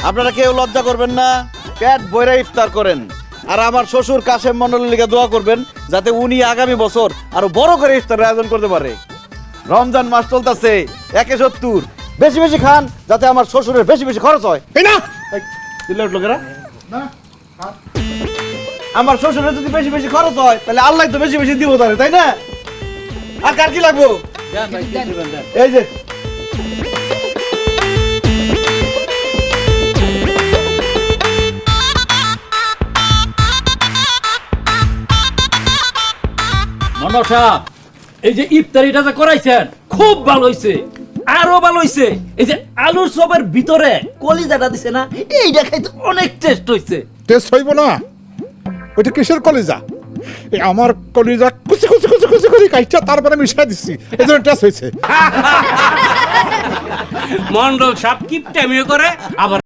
আপনারা কেউ লজ্জা করবেন না, পেট ভরে ইফতার করেন। আর আমার শ্বশুর কাশেম মন্ডলের লিগে দোয়া করবেন যাতে উনি আগামী বছর আরো বড় করে ইফতারের আয়োজন করতে পারে। রমজান মাস চলতেছে, 170 বেশি বেশি খান যাতে আমার শ্বশুরের বেশি বেশি খরচ হয়। এই না লোকেরা আমার শ্বশুরের যদি বেশি বেশি খরচ হয় তাহলে আল্লাহ তো বেশি বেশি দিব তারে, তাই না? আর কার কি লাগবো? এই যে মন্ডল সাহেব, এই যে ইফতারিটা যে করাইছেন খুব ভালো হইছে, আরো ভালো হইছে। এই যে আলুর চপের ভিতরে কলিজাটা দিছে না, এইটা খাইতে অনেক টেস্ট হইছে। টেস্ট হইব না, ওইটা কিসের কলিজা? এই আমার কলিজা কুচি কুচি কুচি কুচি করে কাইটা তারপরে মিশাই দিচ্ছি, এই জন্য টেস্ট হয়েছে। মন্ডল সাহেব কিপটামিও করে আবার